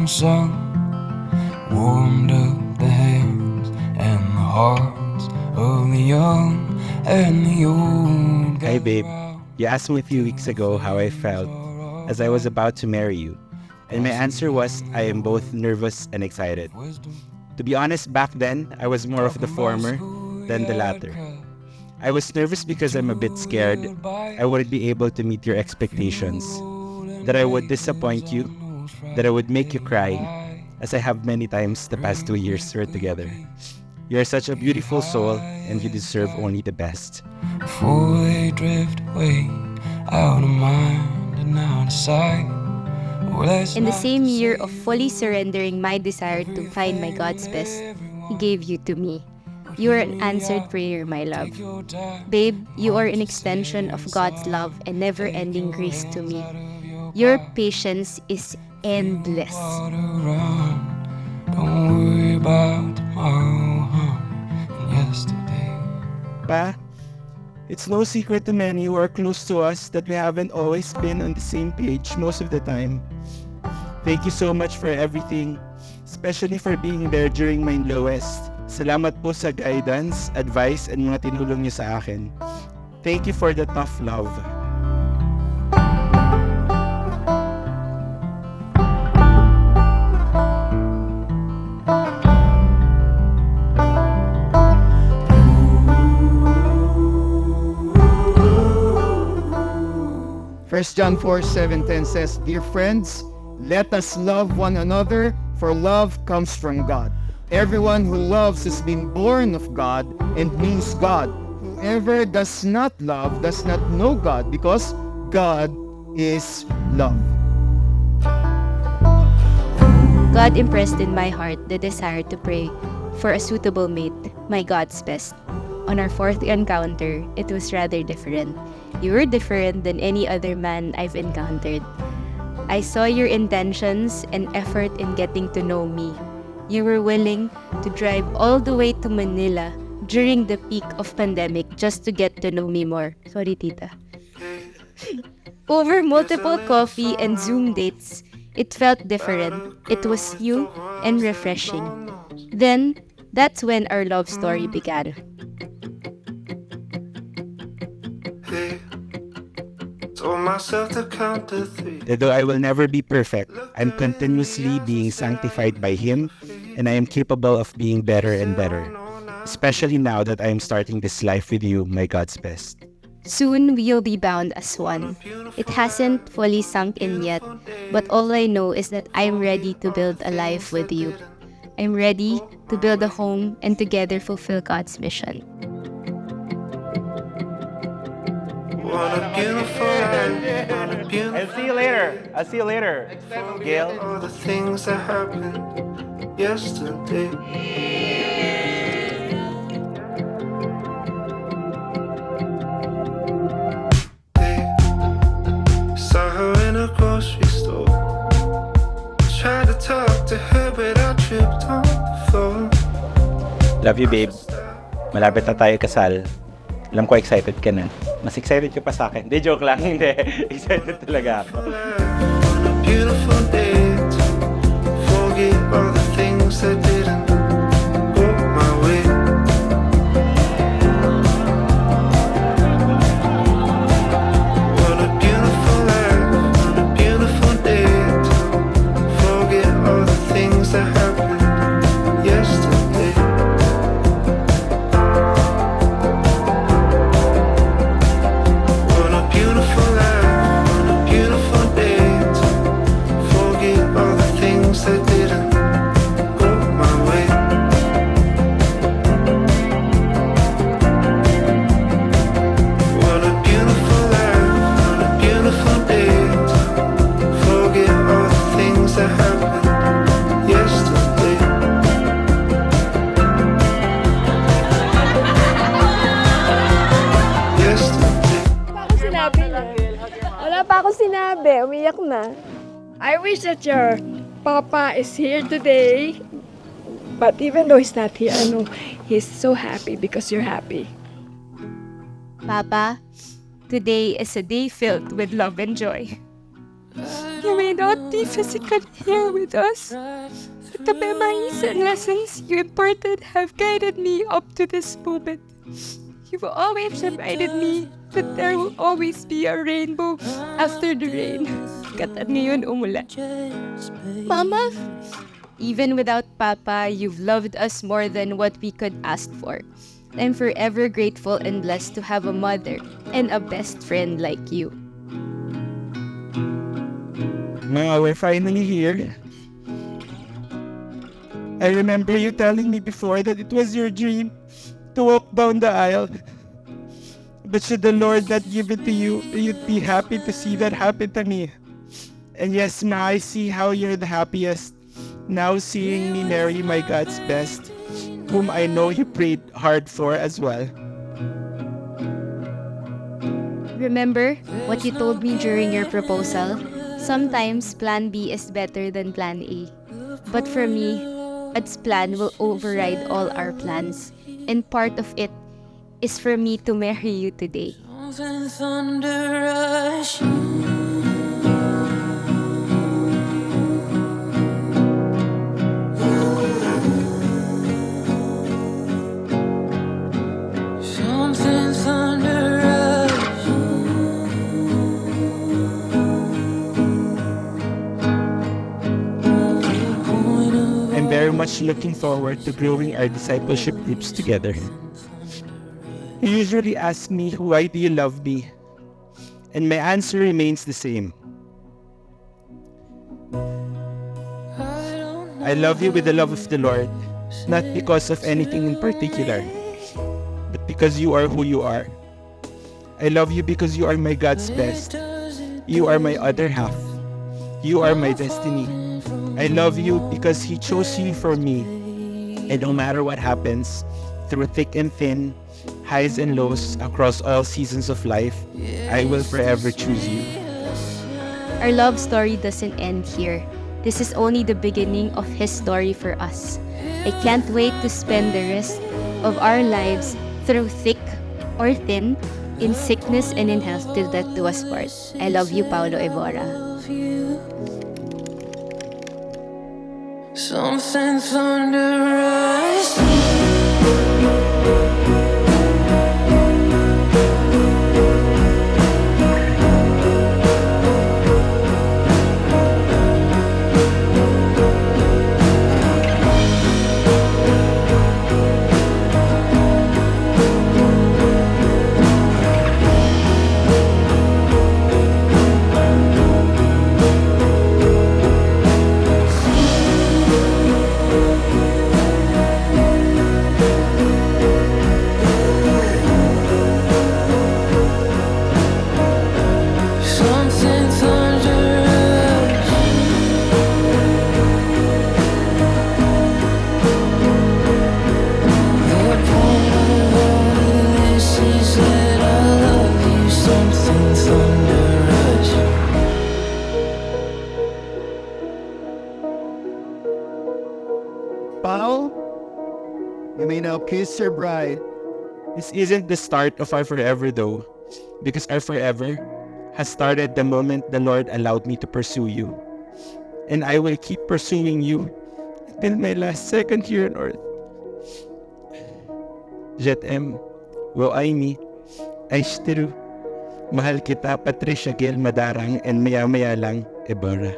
sun warmed up the hands and the hearts of the young and the old. Hi babe, you asked me a few weeks ago how I felt as I was about to marry you. And my answer was, I am both nervous and excited. To be honest, back then, I was more of the former than the latter. I was nervous because I'm a bit scared I wouldn't be able to meet your expectations, that I would disappoint you, that I would make you cry, as I have many times the past 2 years we're together. You're such a beautiful soul, and you deserve only the best. Before they drift away, out of mind and out of sight. In the same year of fully surrendering my desire to find my God's best, He gave you to me. You are an answered prayer, my love. Babe, you are an extension of God's love and never-ending grace to me. Your patience is endless. Don't worry about tomorrow, and yesterday. Pa, it's no secret to many who are close to us that we haven't always been on the same page most of the time. Thank you so much for everything, especially for being there during my lowest. Salamat po sa guidance, advice, and mga tinulong niyo sa akin. Thank you for the tough love. First John 4:7-10 says, "Dear friends, let us love one another, for love comes from God. Everyone who loves has been born of God and knows God. Whoever does not love does not know God, because God is love." God impressed in my heart the desire to pray for a suitable mate, my God's best. On our fourth encounter, it was rather different. You were different than any other man I've encountered. I saw your intentions and effort in getting to know me. You were willing to drive all the way to Manila during the peak of pandemic just to get to know me more. Sorry, tita. Over multiple coffee and Zoom dates, it felt different. It was new and refreshing. Then, that's when our love story began. Told myself to count to 3. Although I will never be perfect, I'm continuously being sanctified by Him, and I am capable of being better and better, especially now that I am starting this life with you, my God's best. Soon we'll be bound as one. It hasn't fully sunk in yet, but all I know is that I'm ready to build a life with you. I'm ready to build a home and together fulfill God's mission. What a beautiful life, what a beautiful I'll see you later. Gayle. all the things that happened yesterday. Saw her in a grocery store. Tried to talk to her, but I tripped on the floor. Love you, babe. Malapit na tayo kasal. Alam ko excited ka na. Mas excited ka pa sa akin. Hindi, joke lang. Hindi. Excited talaga ako. On a beautiful day to forget all the things that didn't go my way. What a beautiful life, what a beautiful day to forget all the things that happened yesterday. What a beautiful life, what a beautiful day to forget all the things that didn't go my way. What a beautiful life, what a beautiful day to forget all the things that happened yesterday. Yesterday. Pa ako sinabi niya. Wala pa ako sinabi. Umiyak na. I wish that your papa is here today. But even though he's not here, I know he's so happy because you're happy. Papa, today is a day filled with love and joy. You may not be physically here with us, but the memories and lessons you imparted have guided me up to this moment. You've always reminded me that there will always be a rainbow after the rain. Katat ngayon umulan. Mama, Even without Papa, you've loved us more than what we could ask for. I'm forever grateful and blessed to have a mother and a best friend like you. Now we're finally here. I remember you telling me before that it was your dream to walk down the aisle. But should the Lord not give it to you, you'd be happy to see that happen to me. And yes, now I see how you're the happiest. Now seeing me marry my God's best, whom I know you prayed hard for as well. Remember what you told me during your proposal? Sometimes plan B is better than plan A. But for me, God's plan will override all our plans. And part of it is for me to marry you today. Thunder rush. Something thunder rush. I'm very much looking forward to growing our discipleship groups together. You usually ask me, why do you love me? And my answer remains the same. I love you with the love of the Lord, not because of anything in particular, but because you are who you are. I love you because you are my God's best. You are my other half. You are my destiny. I love you because He chose you for me. And no matter what happens, through thick and thin, highs and lows, across all seasons of life, I will forever choose you. Our love story doesn't end here. This is only the beginning of His story for us. I can't wait to spend the rest of our lives through thick or thin, in sickness and in health till death do us part. I love you, Paolo Evora. Something thunder rush. Something thunder rush. The point of all this is that I love you. Something thunder rush. Paolo, you may now kiss your bride. This isn't the start of our forever though, because our forever has started the moment the Lord allowed me to pursue you. And I will keep pursuing you until my last second here on earth. Je t'aime, wo aimi, aishtiru, mahal kita Patricia Gayle Madarang and maya-maya lang Ebora.